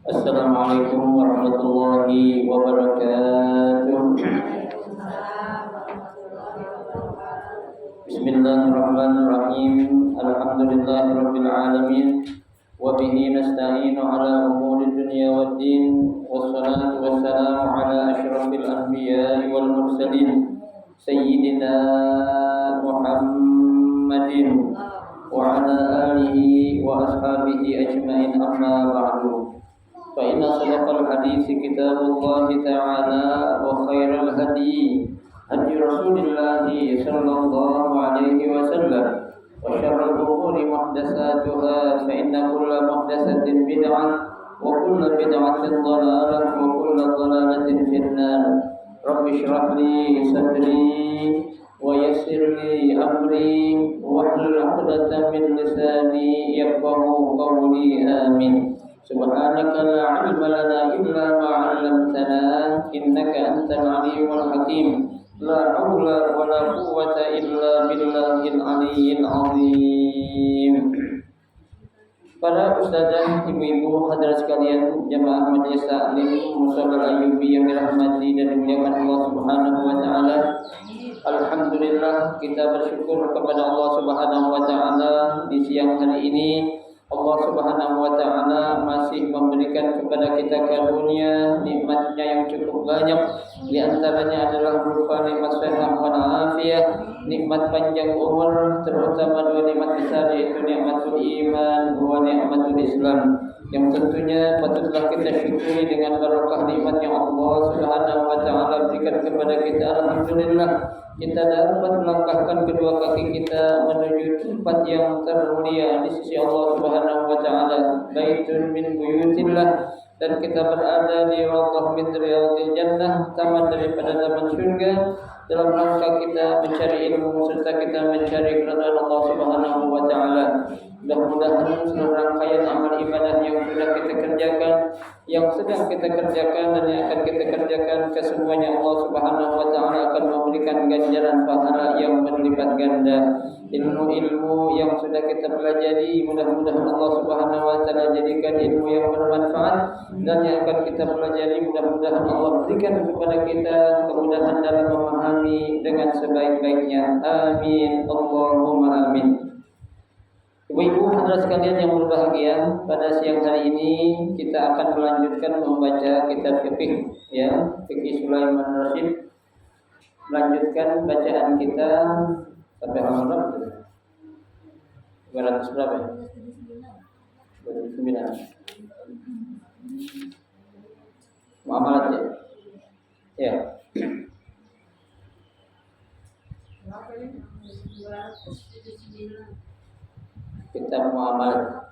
Assalamualaikum warahmatullahi wabarakatuh. Bismillahirrahmanirrahim. Alhamdulillahirabbil alamin. Wa bihi nasta'inu ala umuri dunya waddin. Wassalatu wassalamu ala asyrafil anbiya'i wal mursalin sayyidina Muhammadin wa ala alihi wa ashabihi ajma'in, amma ba'du. Fa inna sadaqal hadisi kitabullahi ta'ala wa khairal hadi hadi Rasulillahi sallallahu alaihi wasallam. Wa syarrul umuri muhdatsatuha, fa inna kulla muhdatsatin bid'ah wa kulla bid'atin dhalalah wa kulla dhalalatin finnar. Rabbi shrah li sadri wa yassir li amri wahlul 'uqdatam min lisani yafqahu qawli. Amin. Subhanaka la 'ilma lana illa ma 'allamtana innaka antal 'alimul hakim. La haula wa la quwwata illa billahil 'aliyyil 'azim. Para ustazah, ibu-ibu, hadirat sekalian, jamaah majelis taklim Musholal Ayyubi yang dirahmati dan dimuliakan Allah Subhanahu wa taala. Alhamdulillah, kita bersyukur kepada Allah Subhanahu wa taala di siang hari ini. Allah Subhanahu wa taala masih memberikan kepada kita karunia nikmatnya yang cukup banyak. Di antaranya adalah berupa nikmat sehat wal afiat, nikmat panjang umur, terutama dua nikmat besar, yaitu nikmatul iman wa nikmatul Islam, yang tentunya patutlah kita syukuri dengan barokah nikmat yang Allah Subhanahu wa taala berikan kepada kita. Alhamdulillah, kita dapat melangkahkan kedua kaki kita menuju tempat yang termulia di sisi Allah Subhanahu wa taala, baitun min buyutillah, dan kita berada di rawdah min riyadil jannah, taman daripada taman surga, dalam rangka kita mencari ilmu serta kita mencari keridhaan Allah Subhanahu wa taala. Mudah-mudahan seluruh rangkaian amal ibadah yang sudah kita kerjakan, yang sedang kita kerjakan, dan yang akan kita kerjakan, kesemuanya Allah Subhanahu wa taala akan memberikan ganjaran pahala yang berlipat ganda. Ilmu-ilmu yang sudah kita pelajari, mudah-mudahan Allah Subhanahu wa taala jadikan ilmu yang bermanfaat, dan yang akan kita pelajari, mudah-mudahan Allah berikan kepada kita kemudahan dalam memahami dengan sebaik-baiknya. Amin, Allahumma amin. Ibu-ibu hadirat sekalian yang berbahagia, pada siang hari ini kita akan melanjutkan membaca kitab fikih, ya, fikih Sulaiman Rasyid. Melanjutkan bacaan kita sampai halaman berapa? 200 berapa? 29. Muamalat, ya. Ya. Kitab muamalat.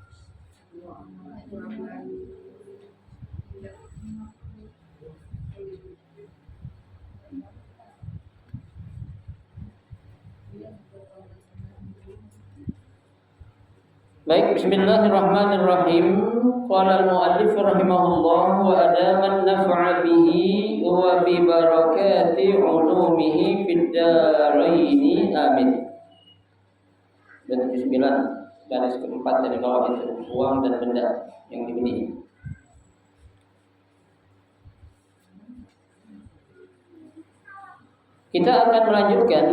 Baik, bismillahirrahmanirrahim. Qala al-mu'allif rahimahullah wa adaman naf'a bihi wa bi barakati 'ulumihi fid dharain. Amin. Dan 9 garis keempat dari bawah itu, uang dan benda yang dimiliki. Kita akan melanjutkan,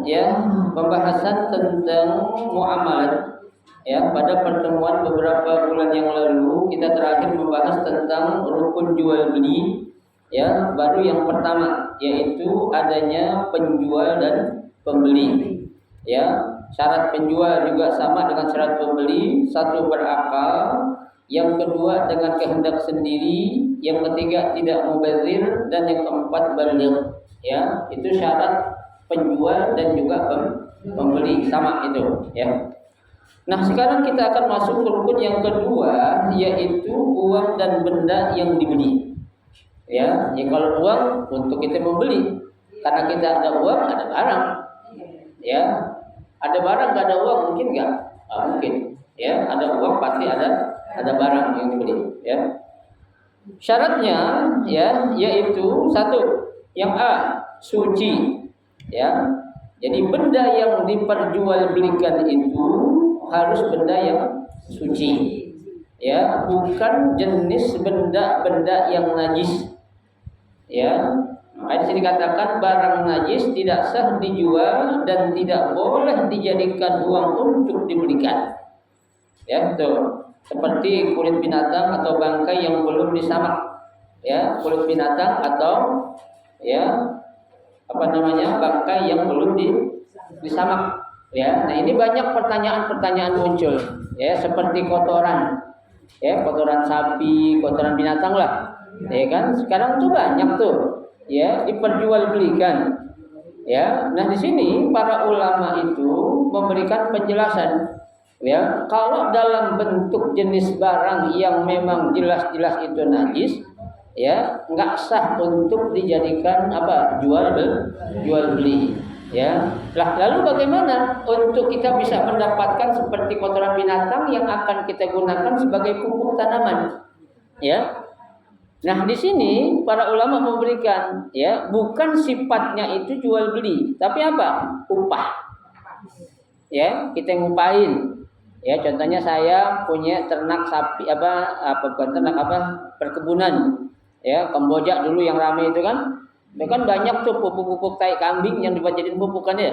ya, pembahasan tentang muamalat. Ya, pada pertemuan beberapa bulan yang lalu kita terakhir membahas tentang rukun jual beli. Ya, baru yang pertama, yaitu adanya penjual dan pembeli. Ya, syarat penjual juga sama dengan syarat pembeli. Satu, berakal. Yang kedua, dengan kehendak sendiri. Yang ketiga, tidak mubazir. Dan yang keempat, baligh. Ya, itu syarat penjual dan juga pembeli, sama itu, ya. Nah, sekarang kita akan masuk ke rukun yang kedua, yaitu uang dan benda yang dibeli. Ya, kalau uang untuk kita membeli, karena kita ada uang, ada barang. Ya, ada barang, nggak ada uang mungkin nggak? Mungkin. Ya, ada uang pasti ada barang yang dibeli. Ya, syaratnya, ya, yaitu satu, yang A, suci. Ya, jadi benda yang diperjualbelikan itu harus benda yang suci. Ya, bukan jenis benda-benda yang najis. Ya, makanya di sini dikatakan barang najis tidak sah dijual dan tidak boleh dijadikan uang untuk dibelikan. Ya, itu seperti kulit binatang atau bangkai yang belum disamak. Ya, kulit binatang atau ya bangkai yang belum disamak. Ya, nah ini banyak pertanyaan-pertanyaan muncul. Ya, seperti kotoran. Ya, kotoran sapi, kotoran binatang lah. Ya kan? Sekarang tuh banyak tuh ya diperjualbelikan. Ya. Nah, di sini para ulama itu memberikan penjelasan. Ya, kalau dalam bentuk jenis barang yang memang jelas-jelas itu najis, ya, enggak sah untuk dijadikan jual beli. Ya, lalu bagaimana untuk kita bisa mendapatkan seperti kotoran binatang yang akan kita gunakan sebagai pupuk tanaman? Ya, nah di sini para ulama memberikan ya bukan sifatnya itu jual beli, tapi apa? Upah. Ya, kita ngupahin. Ya, contohnya saya punya ternak sapi perkebunan. Ya, Kamboja dulu yang ramai itu kan. Itu kan banyak tuh pupuk-pupuk tai kambing yang dibuat jadi pupuk kan ya.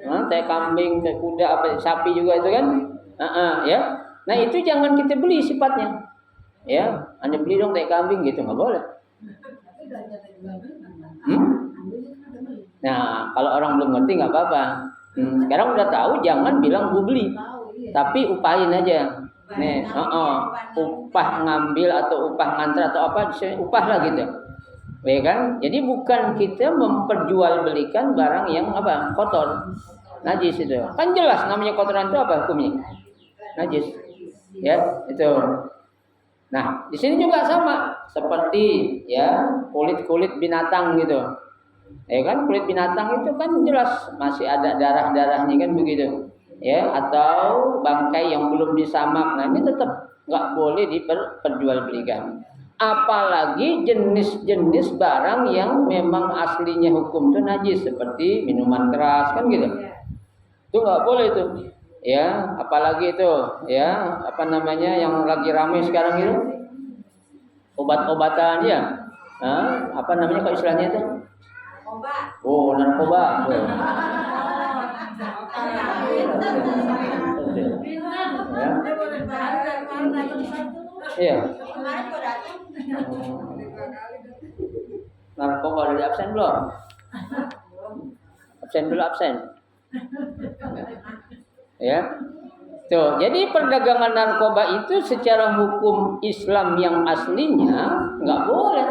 Nah, tai kambing, tai kuda, sapi juga itu kan. Ya. Nah, itu jangan kita beli sifatnya. Ya, hanya beli dong tai kambing gitu, nggak boleh. Nah, kalau orang belum ngerti nggak apa-apa. Sekarang udah tahu, jangan bilang gue beli, tapi upahin aja. Nih, upah ngambil atau upah ngantar atau apa, upah lah gitu. Ya kan? Jadi bukan kita memperjualbelikan barang yang kotor, najis itu. Kan jelas namanya kotoran itu apa hukumnya? Najis. Ya, itu. Nah, di sini juga sama seperti ya kulit binatang gitu. Ya kan, kulit binatang itu kan jelas masih ada darah-darahnya kan begitu. Ya, atau bangkai yang belum disamak. Nah, ini tetap nggak boleh diperjualbelikan. Apalagi jenis-jenis barang yang memang aslinya hukum itu najis seperti minuman keras kan gitu. Itu nggak boleh itu. Ya, apalagi itu ya yang lagi ramai sekarang itu obat-obatan ya. Nah, apa namanya kok istilahnya itu? Obat. Oh, narkoba. Ya. Iya. Narkoba udah di absen belum? Absen. Ya. Tuh, jadi perdagangan narkoba itu secara hukum Islam yang aslinya nggak boleh.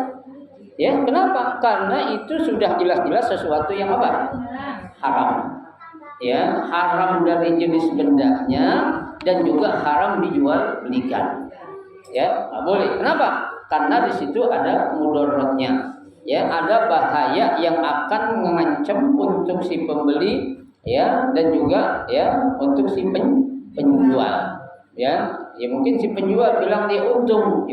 Ya, kenapa? Karena itu sudah jelas-jelas sesuatu yang haram. Ya, haram dari jenis bendanya dan juga haram dijual belikan. Ya, nggak boleh. Kenapa? Karena di situ ada mudaratnya. Ya, ada bahaya yang akan mengancam untuk si pembeli ya dan juga ya untuk si penjual. Ya mungkin si penjual bilang dia untung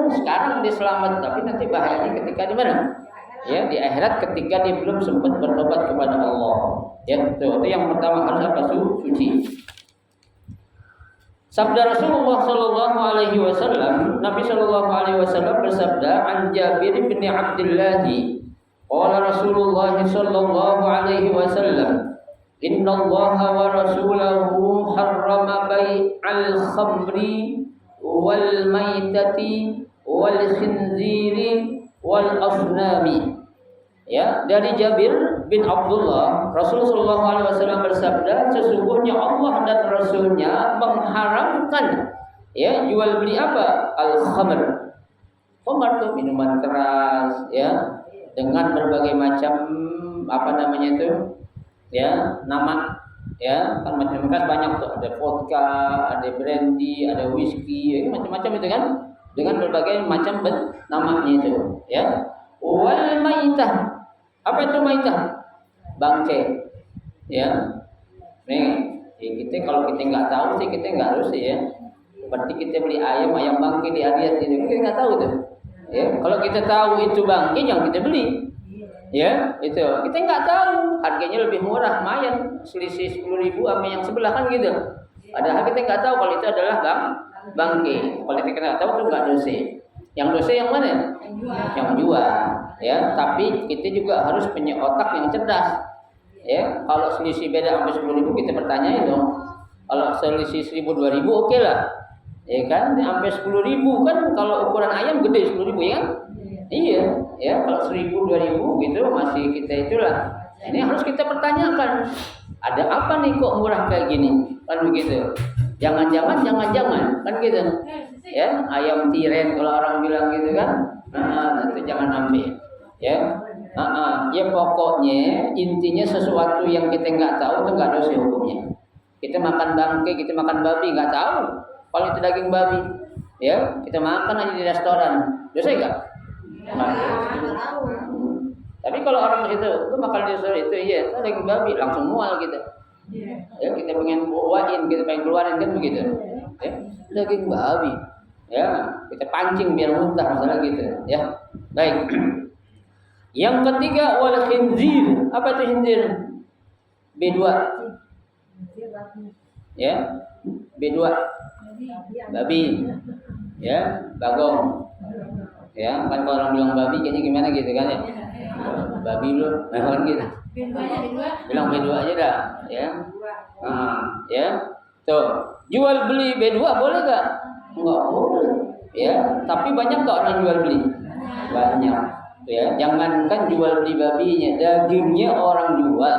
sekarang dia selamat, tapi nanti bahayanya ketika di mana? Ya, di akhirat ketika dia belum sempat bertobat kepada Allah. Ya, itu yang pertama harus suci. Sabda Rasulullah sallallahu alaihi wasallam, Nabi sallallahu alaihi wasallam bersabda, "An Jabir bin Abdullah, qala Rasulullah sallallahu alaihi wasallam, inna Allah wa rasulahu harrama bai'al khamri wal maitati wal khinziri wal asnami." Ya, dari Jabir bin Abdullah, Rasulullah SAW bersabda, sesungguhnya Allah dan Rasulnya mengharamkan ya jual beli al-khamr. Khamr itu minuman keras ya dengan berbagai macam nama ya kan macam kan banyak tuh, ada vodka, ada brandy, ada whisky, macam-macam itu kan dengan berbagai macam namanya itu ya. Wal maitah, apa itu maitah? Bangkai ya. Kita kalau kita nggak tahu sih kita nggak harus ya. Seperti kita beli ayam bangkai di Adiat itu kita nggak tahu tuh. Ya, kalau kita tahu itu bangkai jangan kita beli. Ya, itu kita nggak tahu harganya lebih murah, lumayan selisih 10.000 sama yang sebelah kan gitu. Padahal kita nggak tahu kalau itu adalah bangke. Kalau kita nggak tahu itu nggak dosa. Yang dosa yang mana? Yang jual. Ya, tapi kita juga harus punya otak yang cerdas. Ya, kalau selisih beda sampai 10.000 kita bertanya itu. Kalau selisih 1.000 2.000 oke lah. Ya kan, sampai 10.000 kan kalau ukuran ayam gede 10.000 ya kan? Iya, ya kalau 1.000 2.000 gitu masih kita itulah. Ini harus kita pertanyakan. Ada apa nih kok murah kayak gini? Kan begitu. Jangan-jangan kan gitu. Ya, ayam tiren kalau orang bilang gitu kan. Nah, itu jangan ambil. Ya. Ya pokoknya intinya sesuatu yang kita nggak tahu itu nggak dosa hukumnya. Kita makan bangke, kita makan babi nggak tahu kalau itu daging babi. Ya, kita makan aja di restoran. Dosa enggak? Tapi kalau orang situ itu makan di restoran itu iya, itu daging babi langsung mual kita. Ya, kita pengen bawain, kita pengen keluarin kan begitu. Ya, daging babi. Ya, kita pancing biar muntah masalah gitu. Ya, baik. Yang ketiga wal khinzir. Apa itu khinzir? B2. Ya, B2. Babi. Ya, bagong. Ya, kan kalau orang bilang babi kayaknya gimana gitu kan ya? Babi lu, kan gitu. Bilang B2 aja dah, ya. Ya. Tuh, jual beli B2 boleh enggak? Enggak boleh. Ya, tapi banyak kok orang jual beli. Banyak. Ya, jangankan jual beli babinya, dagingnya orang jual.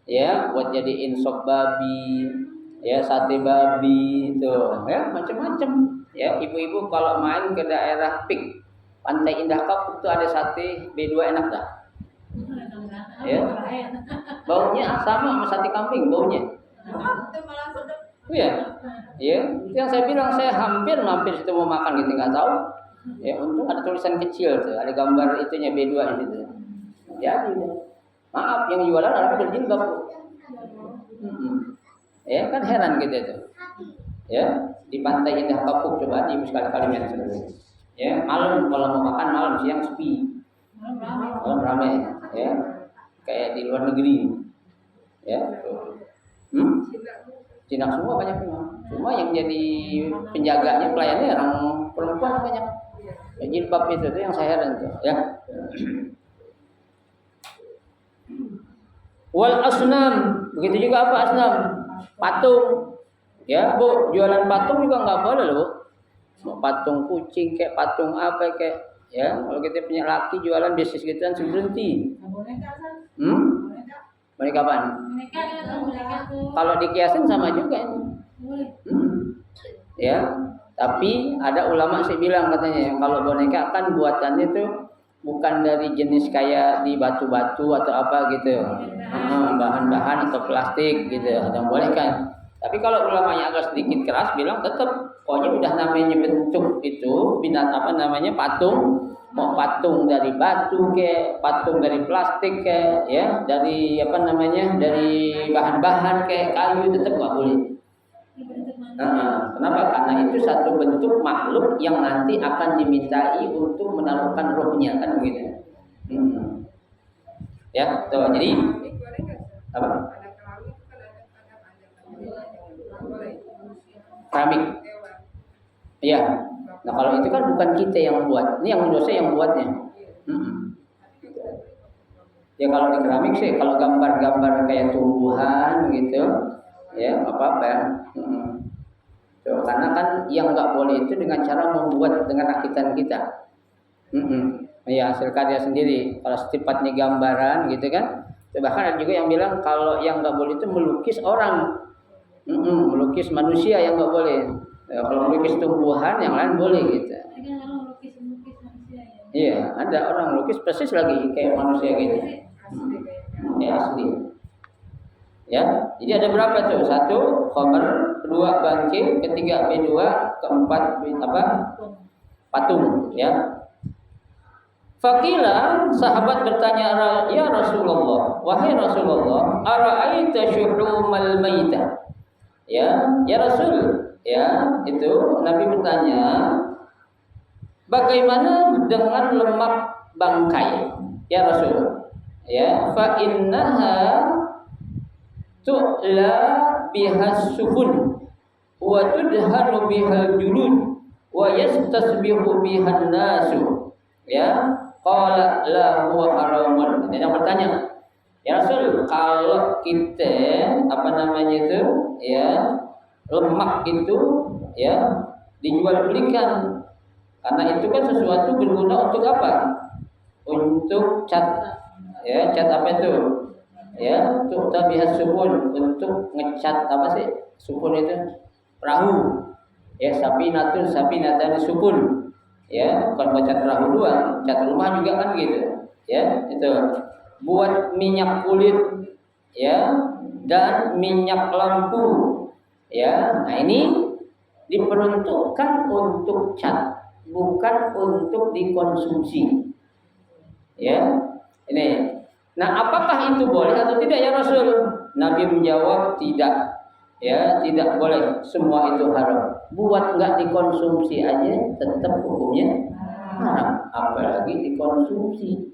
Ya, buat jadiin sop babi, ya sate babi tuh, ya macam-macam. Ya, ibu-ibu kalau main ke daerah Pik, Pantai Indah Kapuk tuh ada sate B2 enak dah. Ya. Baunya sama sate kambing baunya. Iya. Ya, yang saya bilang saya hampir mampir situ mau makan gitu nggak tahu. Ya, untung ada tulisan kecil tuh, ada gambar itunya B2 di situ. Jadi, maaf yang jualan orang berjilbab. Ya, kan heran gitu tuh. Ya, di Pantai Indah Kapuk coba di sekali-kali main seru. Ya, malam kalau mau makan malam, siang sepi. Malam ramai, ya. Kayak di luar negeri. Ya. Cina semua banyak memang. Cuma yang jadi penjaganya, pelayannya orang perempuan banyak. Ya, jilbab itu tuh yang saya heran tuh, ya. Wal asnam, begitu juga apa asnam? Patung. Ya, Bu, jualan patung juga nggak boleh loh, Bu. Mau patung kucing kayak patung apa kayak, ya. Kalau kita punya laki jualan bisnis gituan berhenti. Boneka apaan? Kalau dikiasin sama juga ini. Ya, tapi ada ulama sih bilang katanya kalau boneka kan buatannya tuh bukan dari jenis kayak di batu-batu atau apa gitu, bahan-bahan atau plastik gitu, yang boleh kan. Tapi kalau ulamanya agak sedikit keras bilang tetap, pokoknya udah namanya bentuk itu binatang apa namanya patung, mau patung dari batu ke, patung dari plastik ke, ya dari apa namanya dari bahan-bahan kayak kayu tetap nggak boleh. Kenapa? Karena itu satu bentuk makhluk yang nanti akan dimintai untuk menaruhkan rohnya kan begitu. Ya, tuh jadi apa? Keramik. Iya. Nah kalau itu kan bukan kita yang buat, ini yang dosa yang buatnya. Ya kalau di keramik sih, kalau gambar-gambar kayak tumbuhan gitu, ya apa-apa ya. Karena kan yang nggak boleh itu dengan cara membuat dengan rakitan kita. Ya hasil karya sendiri. Kalau sifatnya gambaran gitu kan. Bahkan ada juga yang bilang kalau yang nggak boleh itu melukis orang, melukis manusia yang nggak boleh. Ya, kalau melukis tumbuhan yang lain boleh gitu. Iya, ada orang melukis persis lagi kayak manusia gitu. Ya asli. Ya, jadi ada berapa tuh? 1 khamar, 2 bangkit, 3 B2, 4 apa? Patung, ya. Fakila sahabat bertanya, ya Rasulullah, wahai Rasulullah, ara'aita syuhumal maitah? Ya Rasul, ya itu Nabi bertanya, bagaimana dengan lemak bangkai? Ya Rasul, ya fa innaha tu'la bihas suhun. wa tudhanu bihal julud wa yastasbihu bihan nasu. Ya, qala la huwa haramun. Ini yang bertanya, ya Rasul, kalau kita ya lemak itu ya dijual belikan, karena itu kan sesuatu berguna untuk apa? Untuk cat, ya cat apa itu? Ya, untuk tabihas subun, untuk ngecat apa sih? Subun itu perahu. Ya, sapinatan subun. Ya, bukan cat perahu doang, cat rumah juga kan gitu. Ya, itu buat minyak kulit, ya, dan minyak lampu, ya. Nah ini diperuntukkan untuk cat, bukan untuk dikonsumsi, ya. Ini. Nah, apakah itu boleh atau tidak ya Rasul? Nabi menjawab tidak, ya, tidak boleh. Semua itu haram. Buat nggak dikonsumsi aja tetap hukumnya haram, apalagi dikonsumsi.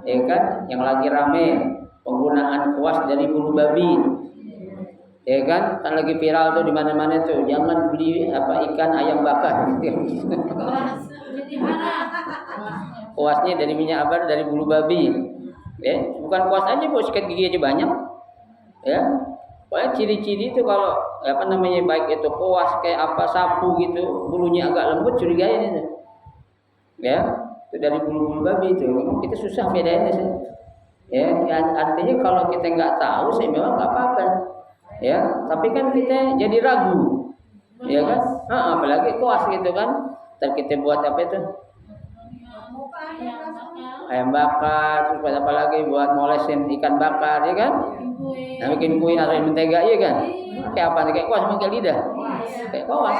Ya kan, yang lagi rame penggunaan kuas dari bulu babi, ya kan lagi viral tuh di mana-mana tuh, jangan beli ikan ayam bakar. Kuasnya dari minyak apa? Dari bulu babi. Ya, bukan kuas aja, Bu, sikat gigi aja banyak. Ya, pokoknya ciri-ciri itu kalau baik itu kuas kayak apa sapu gitu, bulunya agak lembut, curigain itu. Ya, itu dari bulu-bulu babi itu. Kita susah bedainnya sih. Ya, artinya kalau kita nggak tahu sih memang nggak apa-apa. Ya, tapi kan kita jadi ragu. Ya kan? Apalagi kuas gitu kan. Ntar kita buat apa itu? Ayam bakar, terus apa lagi buat molesin ikan bakar, ya kan? Nah, bikin kue naruhin mentega, ya kan? Kayak apa? Kayak kuas, pakai lidah. Kayak kuas.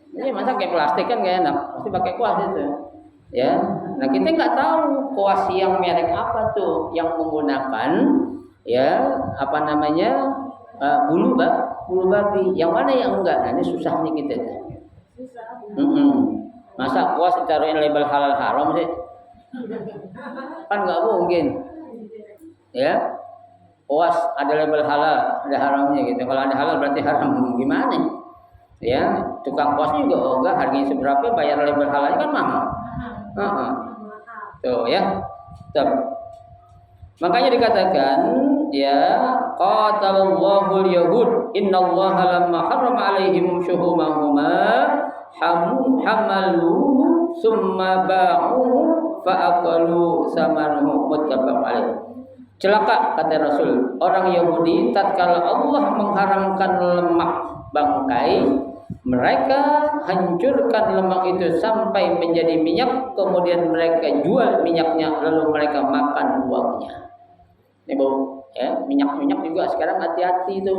Ini masa kayak plastik kan gak enak, pasti pakai kuas itu. Ya, nah kita nggak tahu kuas yang merek apa tuh yang menggunakan bulu babi, yang mana yang enggak. Nah, ini susah nih kita. Masa kuas ditaruhin label halal haram sih? Kan nggak mungkin. Ya, kuas ada label halal, ada haramnya gitu. Kalau ada halal berarti haram, gimana? Ya, tukang kuas juga enggak, harganya seberapa, bayar label halalnya kan mahal. Tuh ya. Tuh. Makanya dikatakan ya qatalallahu al-yahud innallaha lamma harrama 'alaihim syuhumahuma hamaluhu summa ba'uhu fa'aqalu samanuhu muttafaq alaih. Celaka kata Rasul, orang Yahudi tatkala Allah mengharamkan lemak bangkai, mereka hancurkan lemak itu sampai menjadi minyak, kemudian mereka jual minyaknya, lalu mereka makan uangnya. Ini bau, ya, minyak juga sekarang hati-hati itu.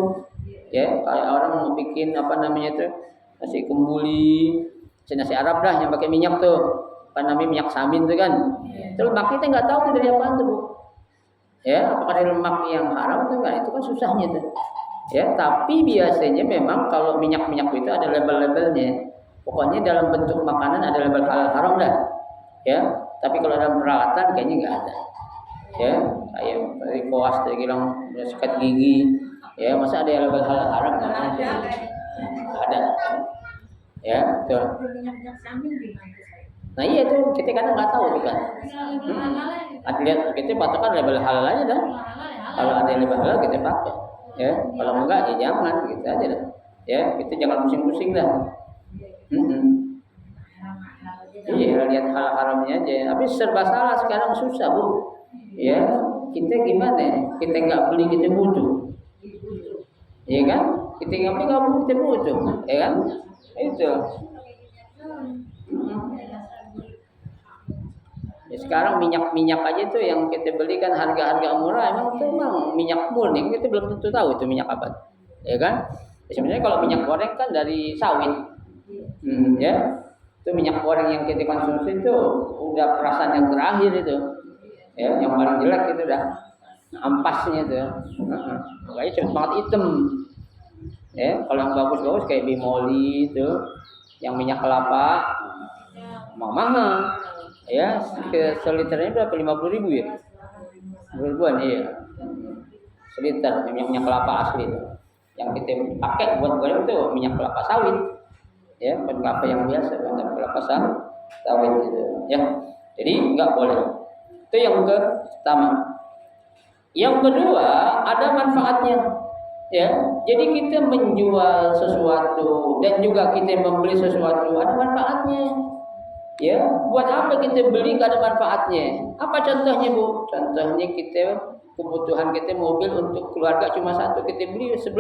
Ya, kayak orang mau bikin nasi kembuli, nasi Arab dah yang pakai minyak tuh. Minyak samin tuh kan. Itu lemak kita nggak tahu tuh dari apa tuh, Bu. Ya, apakah dari lemak yang haram atau enggak? Itu kan susahnya tuh. Ya, tapi biasanya memang kalau minyak itu ada label-labelnya. Pokoknya dalam bentuk makanan ada label halal haram dah. Ya, tapi kalau dalam peralatan kayaknya nggak ada. Ya, kayak dari kuas dari bilang sikat gigi. Ya, masa ada label halal haram nggak ada? Ada. Ya, tuh. Nah iya tuh, kita kadang nggak tahu tuh kan. Lihat kita patokan label halal aja dah. Kalau ada label halal kita pakai. Ya, kalau enggak ya jangan, gitu aja dah. Ya, kita jangan pusing-pusing dah. Iya, lihat hal haramnya aja. Tapi serba salah sekarang, susah, Bu. Ya, kita gimana? Kita nggak beli, kita butuh. Iya kan? Kita nggak beli, kita butuh. Ya kan? Itu. Ya, sekarang minyak aja tuh yang kita beli kan harga murah, emang minyak murni, kita belum tentu tahu itu minyak apa, ya kan? Ya, sebenarnya kalau minyak goreng kan dari sawit, ya, itu minyak goreng yang kita konsumsi itu udah perasan yang terakhir itu, ya, yang paling jelek itu udah ampasnya tuh, makanya cepet banget hitam, ya. Kalau yang bagus kayak Bimoli itu, yang minyak kelapa, mahal. Ya, seliternya berapa? 50.000 ya? 50.000-an, iya. Seliter minyak kelapa asli itu. Yang kita pakai buat goreng itu minyak kelapa sawit. Ya, bukan kelapa yang biasa, bukan kelapa sawit gitu. Ya. Jadi enggak boleh. Itu yang pertama. Yang kedua, ada manfaatnya. Ya, jadi kita menjual sesuatu dan juga kita membeli sesuatu ada manfaatnya. Ya, buat apa kita beli gak ada manfaatnya? Apa contohnya, Bu? Contohnya kita kebutuhan kita mobil untuk keluarga cuma satu, kita beli 11.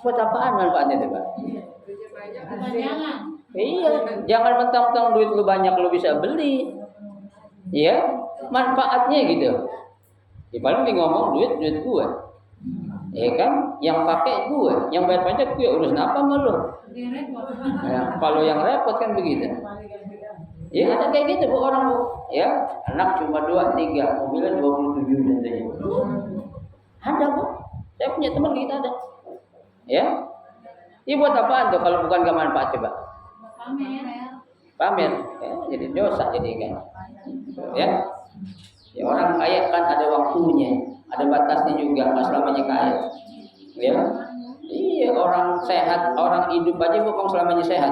Buat apaan manfaatnya itu, Pak? Iya, jangan mentang-mentang duit lu banyak lu bisa beli. Ya, manfaatnya gitu. Ya paling dia ngomong duit gue. Ya kan, yang pakai gue, yang bayar pajak gue, urusan apa sama lu? Ya, kalau yang repot kan begitu. Ya ada kayak gitu Bu orang Bu. Ya, anak cuma 2, 3, mobilnya 27 contohnya. Ada Bu. Saya punya teman gitu ada. Ya. Ini buat apaan tuh kalau bukan gak manfaat coba? Pamer. Ya, jadi dosa jadi kan. Ya. Ya orang kaya kan ada waktunya, ada batasnya juga, nggak selamanya kaya. Ya, iya orang sehat, orang hidup aja bukan selamanya sehat.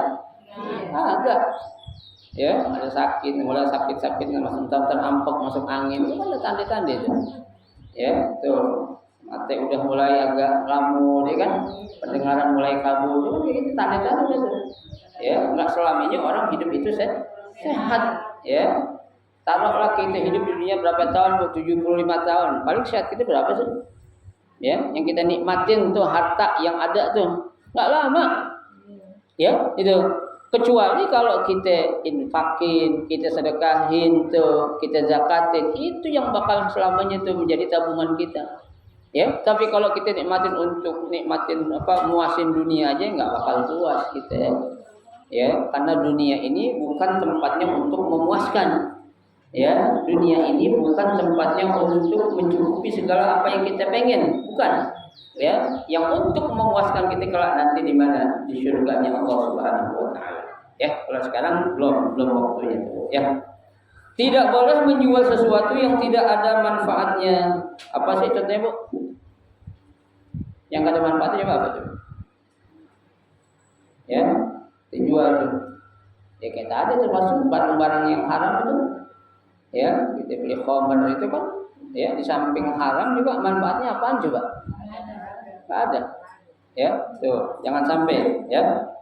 Agak. Ya, ada sakit, mulai sakit masuk terampok, masuk angin, itu kan ada tanda-tanda itu. Ya, tuh mata udah mulai agak lamun, ya kan, pendengaran mulai kabur, itu tanda-tanda itu. Ya, nggak selamanya orang hidup itu sehat. Ya. Taruhlah kita hidup di dunia berapa tahun? 75 tahun. Paling sehat kita berapa sih? Ya, yang kita nikmatin tuh harta yang ada tuh nggak lama. Ya, itu. Kecuali kalau kita infakin, kita sedekahin tuh, kita zakatin, itu yang bakal selamanya tuh menjadi tabungan kita. Ya, tapi kalau kita nikmatin muasin dunia aja nggak bakal puas kita. Ya, karena dunia ini bukan tempatnya untuk memuaskan. Ya, dunia ini bukan tempatnya untuk mencukupi segala apa yang kita pengen, bukan. Ya, yang untuk memuaskan kita kelak nanti di mana? Di surganya Allah Subhanahu wa taala. Ya, kalau sekarang belum waktunya itu, ya. Tidak boleh menjual sesuatu yang tidak ada manfaatnya. Apa sih contohnya, Bu? Yang ada manfaatnya apa tuh? Ya, dijual tuh. Ya kita ada termasuk barang-barang yang haram itu. Ya, kita beli khamr itu kan, ya di samping haram juga manfaatnya apaan coba? Nggak ada. Ya, tuh jangan sampai. Ya,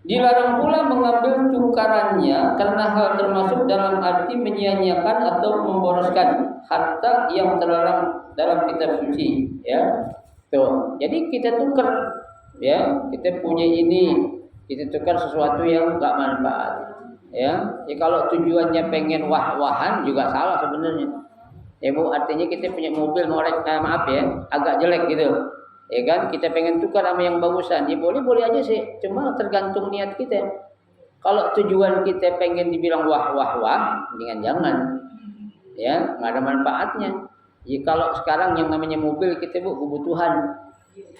dilarang pula mengambil tukarannya karena hal termasuk dalam arti menyia-nyiakan atau memboroskan harta yang terlarang dalam kitab suci. Ya, tuh. Jadi kita tukar. Ya, kita punya ini, kita tukar sesuatu yang nggak manfaat. Ya, kalau tujuannya pengen wah-wahan juga salah sebenarnya. Ya Bu, artinya kita punya mobil maaf ya, agak jelek gitu. Ya kan, kita pengen tukar sama yang bagusan. Ya boleh aja sih, cuma tergantung niat kita. Kalau tujuan kita pengen dibilang wah, mendingan jangan. Ya, nggak ada manfaatnya. Ya kalau sekarang yang namanya mobil kita Bu kebutuhan.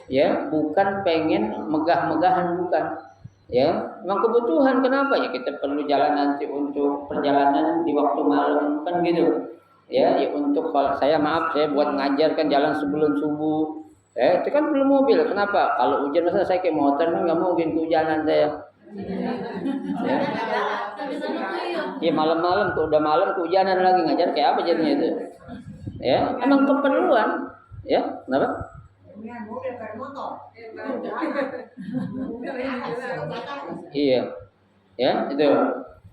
Ya, bukan pengen megah-megahan bukan. Ya, memang kebutuhan. Kenapa ya kita perlu jalan nanti untuk perjalanan di waktu malam kan gitu. Ya, untuk kalau saya buat ngajar kan jalan sebelum subuh. Itu kan perlu mobil. Kenapa? Kalau hujan masa saya kayak motor kan nggak mungkin kehujanan saya. Ya, ya malam-malam tuh udah malam kehujanan lagi ngajar kayak apa jadinya itu? Ya, emang keperluan. Ya, kenapa? Iya, ya itu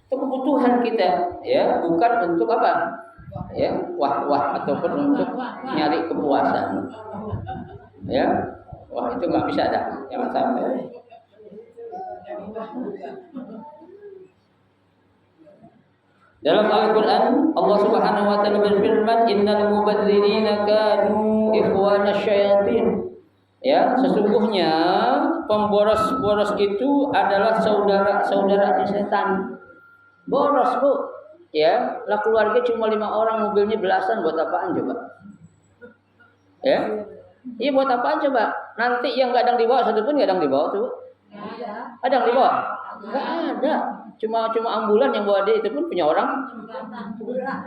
kebutuhan kita, ya bukan untuk apa, ya wah ataupun untuk nyari kepuasan, ya wah itu nggak bisa dah, jangan sampai. Dalam Al-Quran Allah Subhanahu wa taala berfirman, innal mubadzirina kanu ikhwana syayatin. Ya, sesungguhnya pemboros-boros itu adalah saudara-saudaranya setan. Boros, Bu. Ya, lah keluarga cuma 5 orang, mobilnya belasan, buat apaan coba? Ya. Iya, buat apaan coba? Nanti yang enggak ada yang dibawa satu pun enggak ada yang dibawa tuh. Ada yang dibawa? Enggak ada. Cuma ambulan yang bawa dia itu pun punya orang.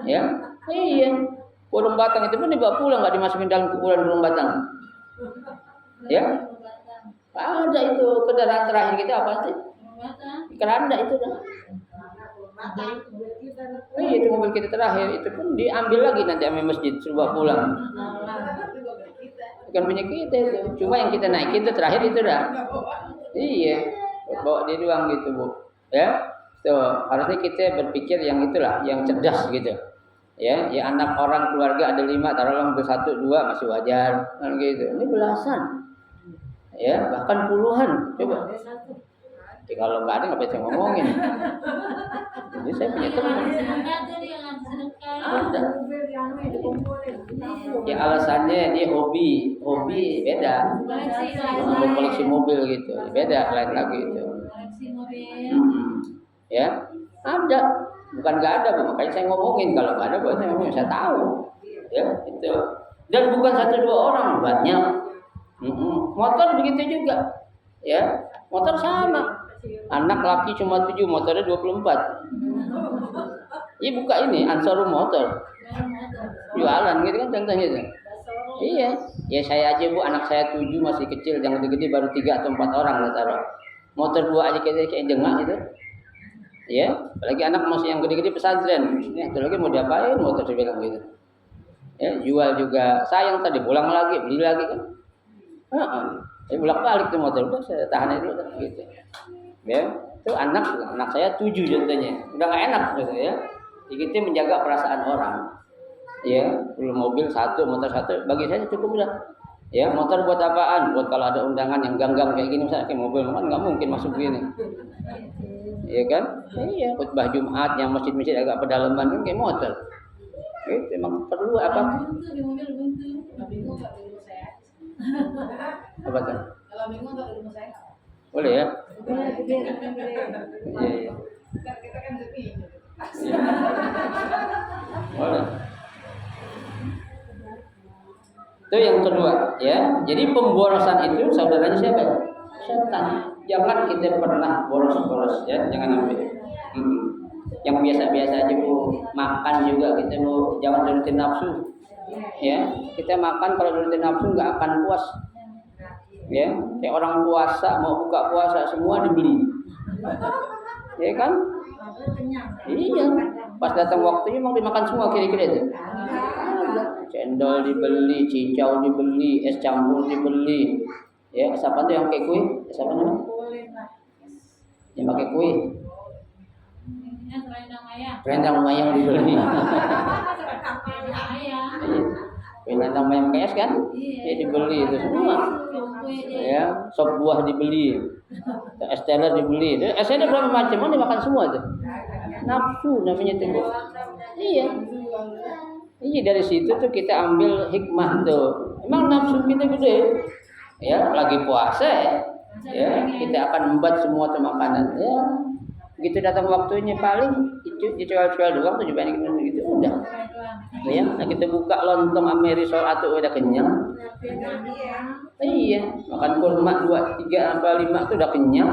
Ya. Iya. Burung batang itu pun dibawa pulang, nggak dimasukin dalam kuburan burung batang. Ya, ada itu kendaraan terakhir kita apa sih? Keranda itu dah. Itu mobil kita terakhir itu pun diambil lagi nanti sama masjid suruh pulang. Bukan punya kita itu, cuma yang kita naik itu terakhir itu dah. Iya, bawa dia doang gitu bu. Ya, tuh harusnya kita berpikir yang itulah, yang cerdas gitu. Ya anak orang keluarga ada 5, taruhlah untuk 1, 2 masih wajar kan gitu. Ini belasan, ya bahkan puluhan. Coba. Jadi kalau nggak ada nggak bisa ngomongin. Jadi saya punya teman. Ada. Ya alasannya dia hobi beda. Koleksi mobil gitu, beda lain lagi itu. Ya ada. Bukan nggak ada, makanya saya ngomongin. Kalau nggak ada, buat saya ngomongin. Saya tahu, ya itu. Dan bukan 1, 2 orang, banyak. Motor begitu juga, ya. Motor sama. Anak laki cuma 7, motornya 24. Iya buka ini Ansarul Motor, jualan gitu kan contohnya itu. Iya, ya saya aja bu, anak saya 7 masih kecil, yang gede-gede baru 3 atau 4 orang lah taruh. Motor 2 aja kayak jengak gitu. Ya, apalagi anak masih yang gede-gede pesantren. Ya, itu lagi mau diapain motor saya bilang gitu. Ya, jual juga sayang tadi pulang lagi, beli lagi kan. Saya bolak-balik tuh motor, udah saya tahan dulu gitu. Ya, itu anak saya 7 contohnya. Udah enggak enak gitu ya. Jadi kita menjaga perasaan orang. Ya, belum mobil 1, motor 1 bagi saya cukup udah. Ya, motor buat apaan? Buat kalau ada undangan yang ganggang kayak gini misalnya kayak mobil kan enggak mungkin masuk gini. Iya kan? Iya, khutbah Jumat yang masjid-masjid agak pedalaman kan kayak motor. Itu emang perlu apa? Apa tuh? Kalau bingung enggak di rumah saya. Boleh ya? Iya. Kita kan sepi. Boleh. Itu yang kedua, ya. Jadi pemborosan itu saudaranya siapa? Setan. Jangan kita pernah boros-boros ya, jangan ambil. Yang biasa-biasa aja bu, makan juga kita mau jangan nurutin nafsu. Ya, kita makan kalau nurutin nafsu nggak akan puas. Ya, kayak orang puasa mau buka puasa semua dibeli. Ya kan? Iya. Pas datang waktunya mau dimakan semua kira-kira itu. Cendol dibeli, cicau dibeli, es campur dibeli. Ya, siapa tuh yang kayak kue? Siapa namanya? Yang pakai kue. Rendang mayang dibeli. Rendang mayang pakai es kan? Ya dibeli itu semua. Ya, sop buah dibeli. Es teler dibeli. Es teler berapa macam? Mau dimakan semua tuh. Nafsu namanya tuh. Iya. Iya dari situ tuh kita ambil hikmah tuh. Emang nafsu kita gede. Ya, lagi puasa ya, kita akan membuat semua tuh makanan. Ya, begitu datang waktunya paling itu dijual-jual doang tuh banyak gitu udah. Ya, nah kita buka lontong Amerisol atau udah kenyang. Iya, makan kurma 2, 3 apa 5 tuh udah kenyang.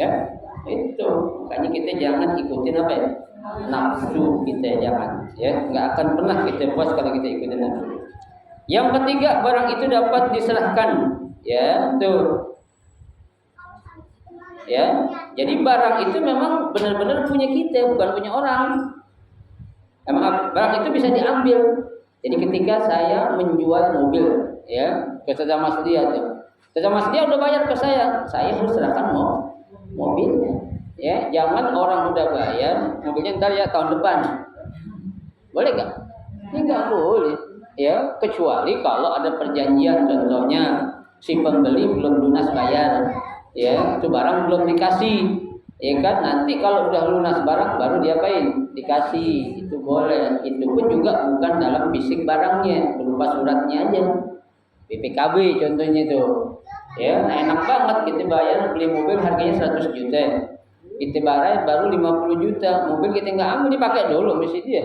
Ya, itu. Makanya kita jangan ikutin apa ya? Nafsu kita jangan. Ya, nggak akan pernah kita puas kalau kita ikutin nafsu. Yang ketiga, barang itu dapat diserahkan. Ya, tuh. Ya, jadi barang itu memang benar-benar punya kita, bukan punya orang. Emang barang itu bisa diambil. Jadi ketika saya menjual mobil, ya, ke Tata Mas Dia tuh. Tata Mas Dia udah bayar ke saya harus serahkan mobilnya. Ya, jangan orang udah bayar, mobilnya ntar ya tahun depan. Boleh nggak? Ini nggak boleh. Ya, kecuali kalau ada perjanjian, contohnya si pembeli belum lunas bayar, ya, itu barang belum dikasih, ya kan? Nanti kalau udah lunas barang baru diapain? Dikasih, itu boleh. Itu pun juga bukan dalam fisik barangnya, berupa suratnya aja. BPKB contohnya itu, ya, nah enak banget kita bayar beli mobil harganya 100 juta, kita bayar baru 50 juta, mobil kita nggak ambil dipakai dulu mesti dia.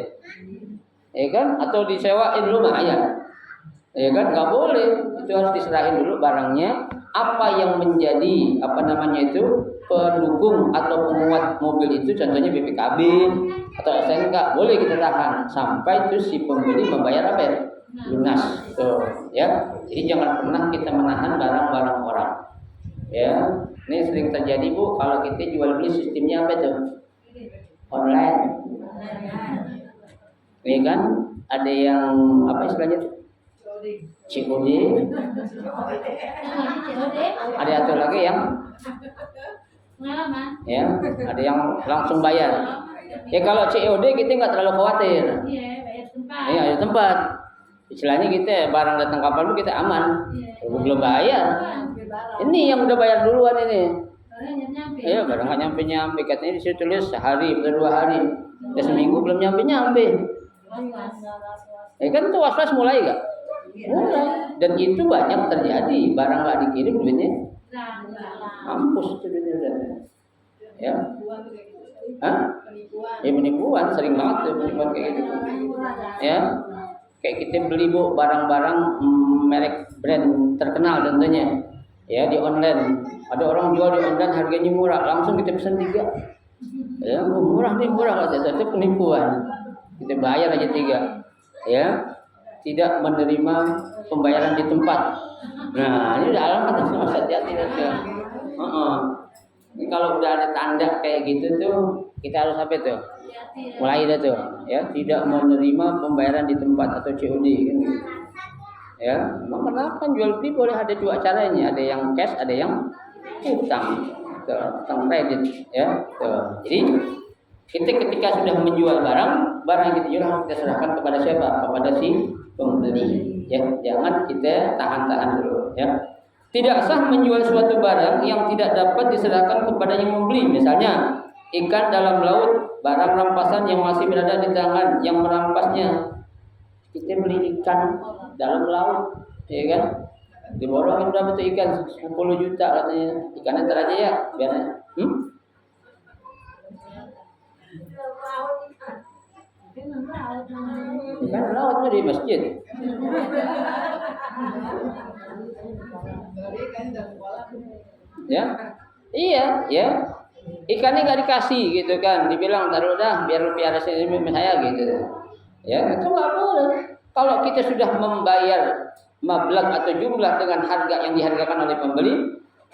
Ya kan, atau disewain dulu lumayan, ya kan, nggak boleh, itu harus diserahin dulu barangnya apa yang menjadi pendukung atau penguat mobil itu, contohnya BPKB atau SNK, boleh kita tahan sampai itu si pembeli membayar apa ya? Lunas. Tuh, ya. Jadi jangan pernah kita menahan barang-barang orang. Ya, ini sering terjadi Bu, kalau kita jual beli sistemnya apa itu? Online. Ini kan ada yang apa istilahnya itu? COD. Ada satu lagi yang pengalaman. ya, ada yang langsung bayar. Ya kalau COD kita nggak terlalu khawatir. Iya, bayar tempat. Iya, ada tempat. Istilahnya kita barang datang kapal itu kita aman. Belum bayar. Ini yang udah bayar duluan ini. Nyampe. Iya, barang nggak nyampe. Katanya di situ tulis sehari atau 2 hari. Ya seminggu belum nyampe. Ya kan tuh was-was mulai gak? Mulai. Dan itu banyak terjadi. Barang nggak dikirim duitnya mampus itu duitnya udah. Ya. Hah? Ya penipuan sering banget tuh penipuan kayak gitu. Ya. Kayak kita beli Bu barang-barang merek brand terkenal tentunya. Ya di online. Ada orang jual di online harganya murah, langsung kita pesan 3. Ya, murah kata itu penipuan. Kita bayar aja 3. Ya. Tidak menerima pembayaran di tempat. Nah, ini udah alamat sama hati-hati ya. Ini kalau udah ada tanda kayak gitu tuh, kita harus apa tuh? Mulai dah tuh, ya, tidak menerima pembayaran di tempat atau COD kan gitu. Ya, memang kenapa jual beli boleh ada 2 caranya, ada yang cash, ada yang utang, utang kredit, ya. Tuh. Jadi kita ketika sudah menjual barang yang kita jual harus kita serahkan kepada siapa? Kepada si pembeli. Ya, jangan kita tahan-tahan dulu, ya. Tidak sah menjual suatu barang yang tidak dapat diserahkan kepada yang membeli. Misalnya, ikan dalam laut, barang rampasan yang masih berada di tangan yang merampasnya. Kita beli ikan dalam laut, ya kan? Diborongin berapa tuh ikan? 10 juta katanya. Ikannya ntar aja ya, biar. Ikan laut tuh di masjid. Ya, iya, ya. Ikannya nggak dikasih gitu kan, dibilang taruh dah biar lu piara sini saya gitu. Ya, itu nggak boleh. Kalau kita sudah membayar mablagh atau jumlah dengan harga yang dihargakan oleh pembeli,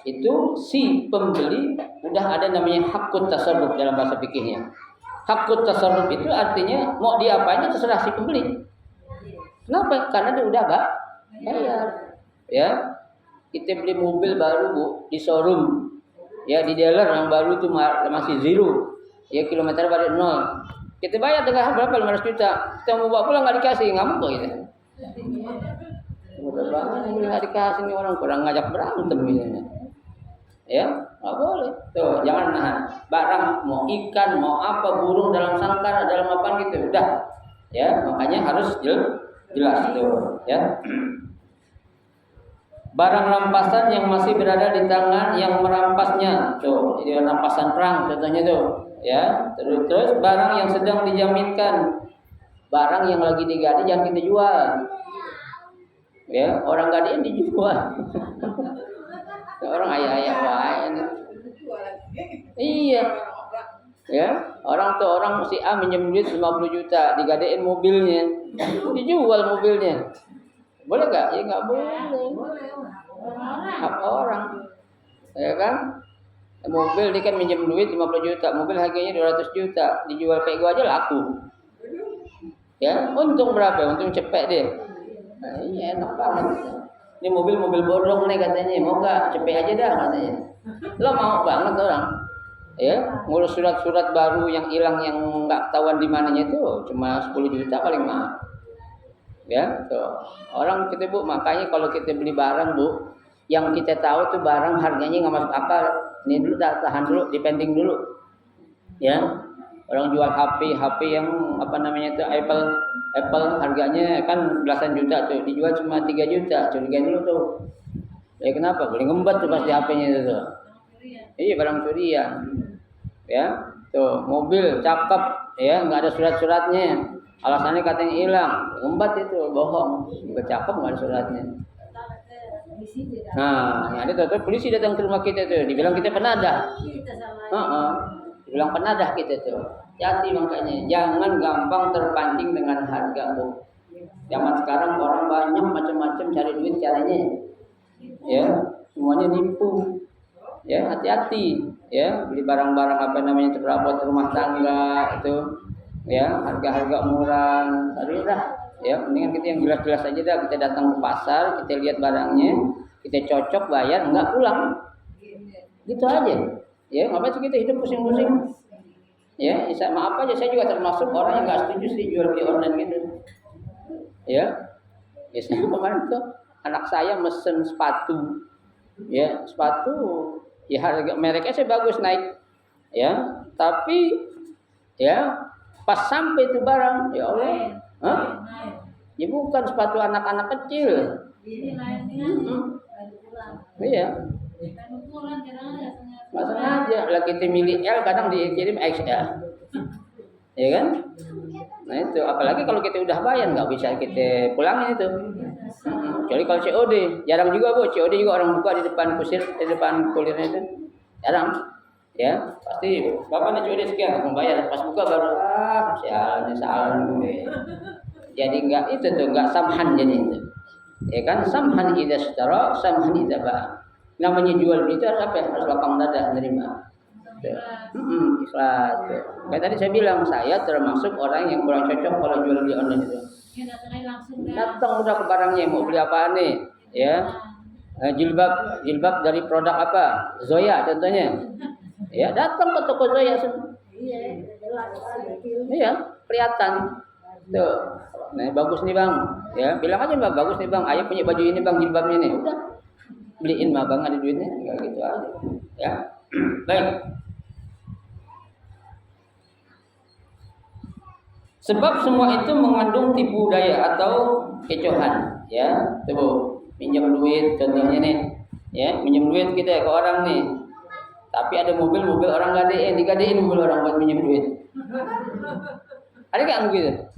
itu si pembeli udah ada namanya hakut tasarruf dalam bahasa fikihnya. Hakut tasarruf itu artinya mau diapain terserah si pembeli. Kenapa? Karena dia udah bayar. Ya, kita beli mobil baru Bu di showroom, ya di dealer yang baru tuh masih zero, ya kilometer baru 0. Kita bayar dengan berapa? 500 juta. Kita mau bawa pulang nggak dikasih, ngamuk gitu. Udah banget nggak dikasih nih orang, kurang ngajak berantem ini. Ya, nggak boleh. Tuh, jangan nahan. Barang mau ikan, mau apa, burung dalam sangkar, dalam apa gitu, udah. Ya, makanya harus jelas tuh, ya. Barang rampasan yang masih berada di tangan yang merampasnya, tuh, jadi rampasan perang contohnya tuh, ya. Terus barang yang sedang dijaminkan, barang yang lagi digade jangan kita jual, ya. Orang gadein dijual, orang ayah wae. Iya, ya. Orang si A minjem duit 50 juta, digadein mobilnya, dijual mobilnya. Boleh gak? Ya nggak boleh. Hak orang, ya kan? Mobil dia kan minjem duit 50 juta, mobil harganya 200 juta, dijual kayak gua aja laku. Ya, untung berapa? Untung cepet deh. Nah, iya enak banget. Ini mobil bodong nih katanya, mau nggak? Cepet aja dah katanya. Lo mau banget orang. Ya, ngurus surat-surat baru yang hilang yang nggak ketahuan di mananya itu cuma 10 juta paling mahal. Ya, tuh. Orang kita Bu, makanya kalau kita beli barang Bu, yang kita tahu tuh barang harganya nggak masuk akal, ini dulu tahan dulu, dipending dulu. Ya, orang jual HP yang apa namanya itu Apple harganya kan belasan juta tuh, dijual cuma 3 juta, curigain dulu tuh. Ya kenapa? Boleh ngembat tuh pasti HP-nya itu tuh. Iya, barang curian. Ya, tuh mobil cakep, ya nggak ada surat-suratnya. Alasannya katanya hilang, ngembat itu bohong, nggak cakep nggak ada suratnya. polisi tidak. Nah, ada tuh polisi datang ke rumah kita tuh, dibilang kita penadah. Kita sama. Dibilang penadah kita tuh. Hati makanya jangan gampang terpancing dengan harga bu. Zaman sekarang orang banyak macam-macam cari duit caranya. Ya, semuanya nipu. Ya, hati-hati. Ya, beli barang-barang apa namanya terperabot rumah tangga itu. Ya, harga-harga murah. Tadi dah. Ya, mendingan kita yang jelas-jelas aja dah. Kita datang ke pasar, kita lihat barangnya, kita cocok, bayar, enggak pulang. Gitu aja. Ya, ngapain sih kita hidup pusing-pusing? Ya, maaf aja saya juga termasuk orang yang enggak setuju sih jual beli online gitu. Ya. Biasanya kemarin tuh anak saya mesen sepatu. Ya, sepatu ya harga mereknya sih bagus naik. Ya, tapi ya pas sampai itu barang, ya Allah. Hah? Ya bukan sepatu anak-anak kecil. Ini lain dengan Iya. Nggak sengaja. Lah kita milih L kadang dikirim XL. Ya kan? Nah itu. Apalagi kalau kita udah bayar nggak bisa kita pulangin itu. Kecuali kalau COD. Jarang juga bu. COD juga orang buka di depan kusir, di depan kulirnya itu. Jarang. Ya pasti bapak nak COD sekian aku bayar. Pas buka baru sialan salah gue. Jadi enggak itu tuh enggak samhan jadi itu. Ya kan samhan idza syara, samhan idza ba. Namanya jual beli itu harus apa? Harus lapang dada menerima. Ikhlas tuh. Kayak tadi saya bilang saya termasuk orang yang kurang cocok kalau jual beli online itu. Datang udah ke barangnya mau beli apa nih? Ya. Jilbab dari produk apa? Zoya contohnya. Ya, datang ke toko Zoya. Iya, kelihatan. Tuh. Nah, bagus nih bang, ya bilang aja bang, bagus nih bang, ayah punya baju ini bang, jilbabnya nih, udah beliin mah bang, ada duitnya, enggak gitu aja, ya. Baik. Sebab semua itu mengandung tipu daya atau kecohan, ya. Tuh, pinjam duit, contohnya nih, ya, pinjam duit kita ke orang nih, tapi ada mobil orang digadein mobil orang buat pinjam duit. Ada nggak begitu?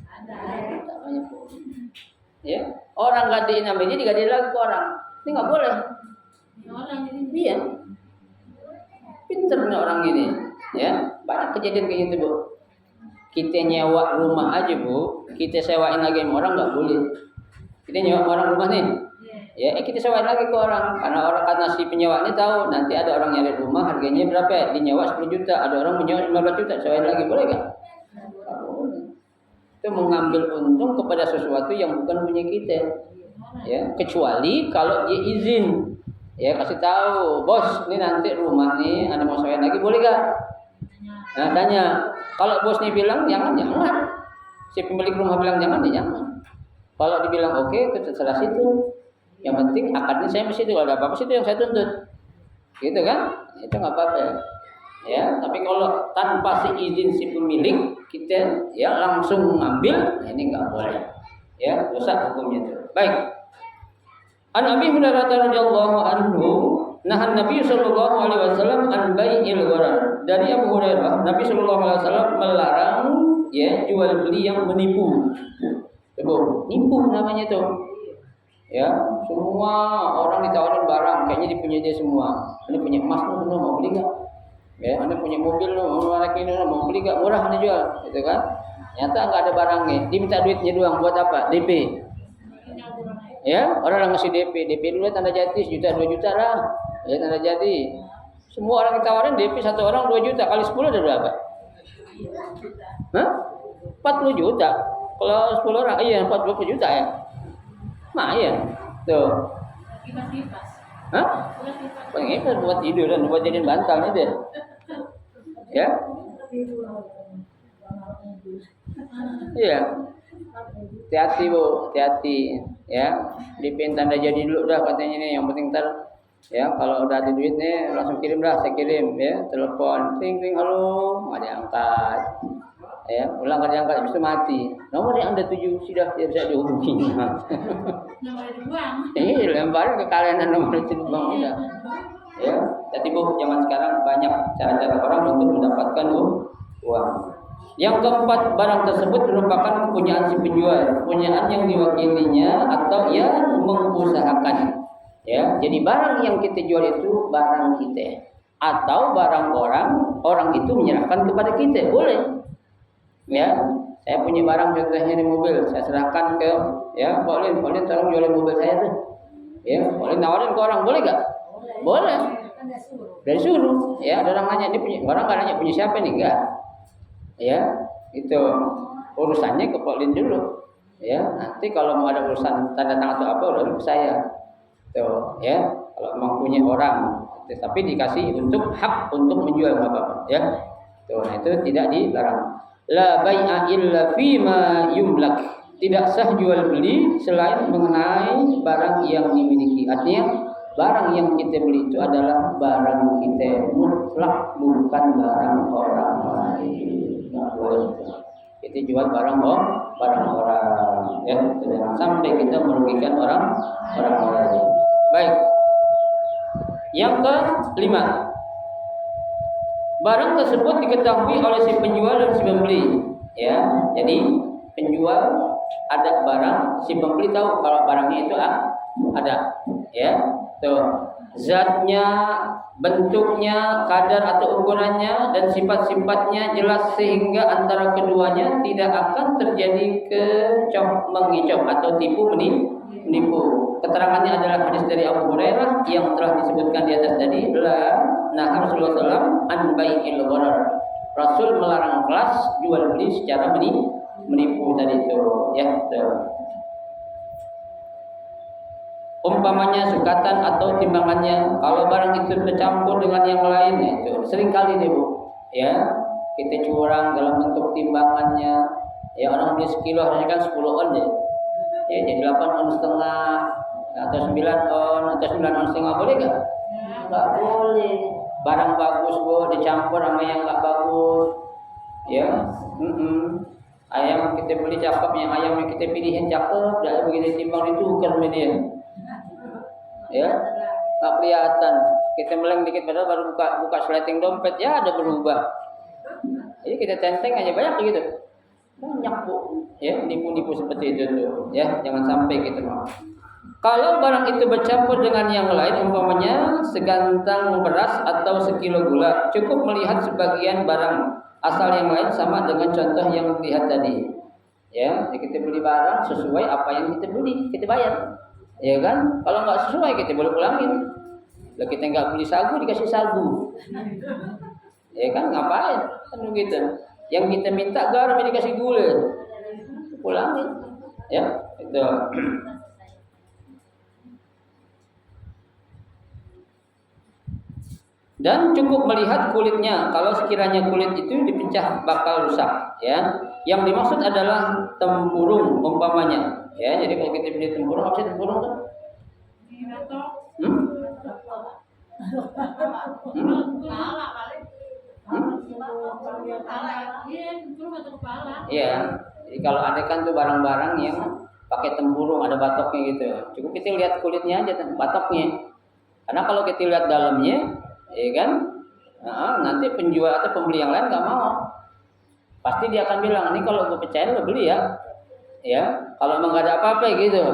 Ya, orang gadein namanya digadein lagi ke orang. Ini nggak boleh. Iya. Pinter nih orang ini. Ya, banyak kejadian kayak gitu, Bu. Kita nyewa rumah aja, Bu. Kita sewain lagi sama orang nggak boleh. Kita nyewa orang rumah nih. Ya, kita sewain lagi ke orang. Karena si penyewa ini tahu nanti ada orang nyari rumah harganya berapa? Dinyewa 10 juta, ada orang menyewa 15 juta, sewain lagi boleh nggak? Itu mengambil untung kepada sesuatu yang bukan punya kita, ya kecuali kalau dia izin, ya kasih tahu bos ini nanti rumah nih ada mau sewain lagi boleh gak? Nah tanya, kalau bos nih bilang jangan, si pemilik rumah bilang jangan, kalau dibilang oke, itu terserah situ, yang penting akadnya saya mesti itu, kalau ada apa-apa situ yang saya tuntut, gitu kan? Itu nggak apa-apa. Ya, tapi kalau tanpa seizin si pemilik kita ya langsung mengambil, ini enggak boleh. Ya, dosa hukumnya itu. Baik. An Abi Hurairah radhiyallahu anhu, nahan Nabi sallallahu alaihi wasallam an bai'il gharar. Dari Abu Hurairah, Nabi sallallahu alaihi wasallam melarang ya jual beli yang menipu. Coba, nipu namanya itu. Ya, semua orang ditawarin barang, kayaknya dipunya dia semua. Ini punya emas tuh, mau beli enggak? Ya, Anda punya mobil loh, laki ini mau beli gak murah Anda jual, gitu kan? Nyata nggak ada barangnya, diminta duitnya doang buat apa? DP. Ya, orang ngasih DP dulu tanda jadi 1 juta 2 juta lah, ya tanda jadi. Semua orang ditawarin DP satu orang 2 juta kali 10 ada berapa? Hah? 40 juta. Kalau 10 orang, iya 40 juta ya. Nah iya, tuh. Hah? Pengen buat tidur dan buat jadiin bantalnya deh. Ya? Iya. Hati-hati Bu, hati-hati. Ya, dipin tanda jadi dulu dah katanya nih. Yang penting ntar ya kalau udah ada duit nih langsung kirim dah, saya kirim ya. Telepon, ting halo, nggak diangkat. Ya, ulang nggak diangkat bisa mati. Nomor yang Anda tuju sudah tidak bisa dihubungi. Nomor dibuang. Ini lempar ke kalian nomor itu bang udah. Ya, jadi Bu zaman sekarang banyak cara-cara orang untuk mendapatkan uang. Yang keempat, barang tersebut merupakan kepunyaan si penjual, kepunyaan yang diwakilinya atau yang mengusahakan. Ya, jadi barang yang kita jual itu barang kita atau barang orang itu menyerahkan kepada kita, boleh. Ya, saya punya barang contohnya di mobil, saya serahkan ke ya, Pak Lin tolong jualin mobil saya tuh. Ya, boleh nawarin ke orang, boleh gak? Boleh. Dari suruh, ya ada orang nanya, ini punya barang nggak nanya punya siapa nih, enggak? Ya, itu urusannya ke Pak Lin dulu. Ya, nanti kalau mau ada urusan tanda tangan atau apa, udah ke saya. Tuh, ya, kalau memang punya orang, tapi dikasih untuk hak untuk menjual apa-apa, ya. Tuh, nah itu tidak dilarang. La bai'a illa fima yumlak. Tidak sah jual beli selain mengenai barang yang dimiliki. Artinya barang yang kita beli itu adalah barang kita mutlak, bukan barang orang lain. Nah, boleh. Kita jual barang orang, ya. Jangan sampai kita merugikan orang lain. Baik. Yang kelima, barang tersebut diketahui oleh si penjual dan si pembeli. Ya, jadi penjual ada barang, si pembeli tahu kalau barangnya itu ada. Ya, tuh zatnya, bentuknya, kadar atau ukurannya dan sifat-sifatnya jelas sehingga antara keduanya tidak akan terjadi kecoh mengecoh atau tipu menipu. Keterangannya adalah hadis dari Abu Hurairah yang telah disebutkan di atas tadi. Nah, Rasulullah SAW an bai'il gharar. Rasul melarang kelas jual beli secara menipu tadi itu, ya. Umpamanya sukatan atau timbangannya, kalau barang itu bercampur dengan yang lain, itu sering kali deh Bu, ya. Kita curang dalam bentuk timbangannya. Ya, orang beli sekilo harusnya kan 10 on deh. Ya, jadi 8 on setengah atau 9 on atau 9 on setengah, boleh gak? Gak boleh. Barang bagus Bu dicampur sama yang gak bagus. Ya. Ayam kita beli cakep, yang ayam yang kita pilihin cakep, dah begitu timbang ditukar media. Ya. Gak kelihatan. Kita meleng dikit padahal baru buka sleting dompet, ya ada berubah. Jadi kita tenteng aja banyak begitu. Banyak Bu. Ya, nipu-nipu seperti itu tuh. Ya, jangan sampai kita mau. Kalau barang itu bercampur dengan yang lain, umpamanya segantang beras atau sekilo gula, cukup melihat sebagian barang asal yang lain sama dengan contoh yang dilihat tadi. Ya, kita beli barang sesuai apa yang kita beli, kita bayar. Ya kan? Kalau nggak sesuai kita boleh pulangin. Kalau kita nggak beli sagu dikasih sagu. Ya kan? Ngapain? Kan begitu. Yang kita minta garam dikasih gula, pulangin. Ya, itu. Dan cukup melihat kulitnya. Kalau sekiranya kulit itu dipecah bakal rusak, ya. Yang dimaksud adalah tempurung umpamanya, ya. Jadi kalau kita beli tempurung, apa sih tempurung tuh? Iya. Jadi kalau ada kan tuh barang-barang yang pakai tempurung, ada batoknya gitu. Cukup kita lihat kulitnya aja, batoknya. Karena kalau kita lihat dalamnya, ya kan, nanti penjual atau pembeli yang lain nggak mau. Pasti dia akan bilang, ini kalau gue pecahin lo beli ya. Ya, kalau emang nggak ada apa-apa gitu.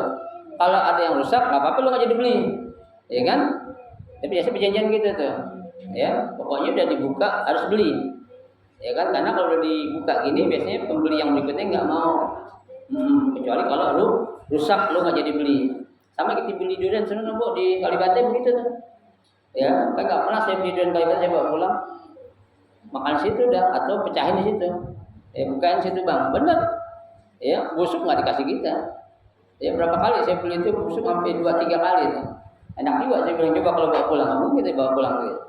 Kalau ada yang rusak, nggak apa-apa lo nggak jadi beli, ya kan? Tapi biasa perjanjian gitu tuh. Ya, pokoknya udah dibuka harus beli, ya kan? Karena kalau udah dibuka gini, biasanya pembeli yang berikutnya nggak mau. Kecuali kalau lu rusak, lo nggak jadi beli. Sama kita beli durian sana Bu di Kalibata begitu tuh. Ya, kan nggak pernah saya beli durian Kalibata saya bawa pulang. Makan situ dah atau pecahin di situ. Ya, bukain situ Bang. Bener. Ya, busuk nggak dikasih kita. Ya, berapa kali saya beli itu busuk sampai 2-3 kali tuh. Enak juga saya bilang coba kalau bawa pulang, kamu kita bawa pulang gitu.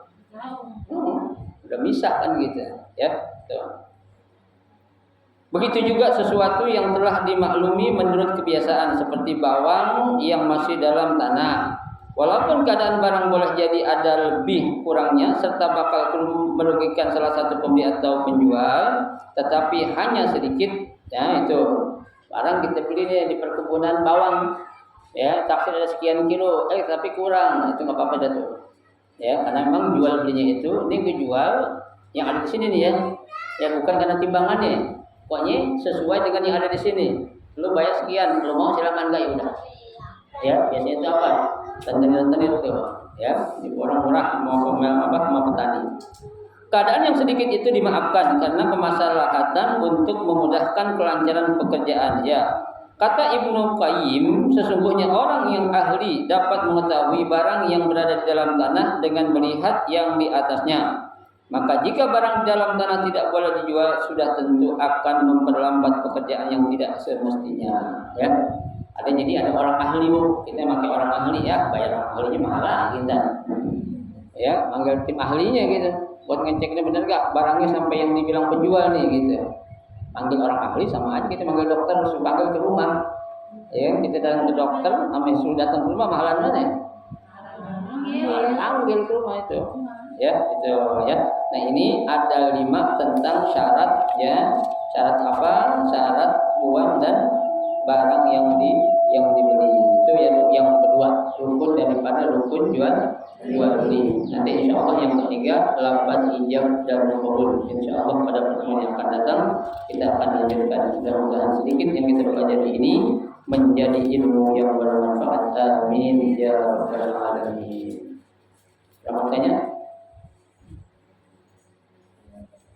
Udah bisa kan gitu. Ya, tuh. Begitu juga sesuatu yang telah dimaklumi menurut kebiasaan seperti bawang yang masih dalam tanah. Walaupun keadaan barang boleh jadi ada lebih kurangnya serta bakal merugikan salah satu pembeli atau penjual, tetapi hanya sedikit. Ya, itu barang kita beli nih di perkebunan bawang, ya taksir ada sekian kilo, tapi kurang, itu nggak apa-apa dah tuh. Ya, karena memang jual belinya itu, ini gue jual yang ada di sini nih ya bukan karena timbangannya, pokoknya sesuai dengan yang ada di sini. Lu bayar sekian, lu mau silakan, enggak ya udah. Ya, biasanya itu apa? tenir itu ya, orang murah mau petani. Keadaan yang sedikit itu dimaafkan karena kemaslahatan untuk memudahkan kelancaran pekerjaan. Ya, kata Ibnu Qayyim, sesungguhnya orang yang ahli dapat mengetahui barang yang berada di dalam tanah dengan melihat yang di atasnya. Maka jika barang di dalam tanah tidak boleh dijual, sudah tentu akan memperlambat pekerjaan yang tidak semestinya. Ya, ada orang ahli bu, kita pakai orang ahli ya, bayar orang ahlinya mahal lah kita. Ya, manggil tim ahlinya gitu, buat ngeceknya benar gak barangnya sampai yang dibilang penjual nih gitu. Panggil orang ahli sama aja kita manggil dokter, harus panggil ke rumah. Ya, kita datang ke dokter, sampai suruh datang ke rumah mahalan mana ya? Panggil ke rumah itu. Ya, itu ya. Nah, ini ada 5 tentang syarat ya. Syarat apa? Syarat uang dan barang yang dibeli. Itu yang kedua, rukun daripada rukun jual beli. Nanti insya Allah yang ketiga, lafaz ijab dan qabul. Insya Allah pada pertemuan yang akan datang kita akan lanjutkan. Mudah-mudahan sedikit yang kita pelajari ini menjadi ilmu yang bermanfaat. Amin ya rabbal alamin. Ramakannya.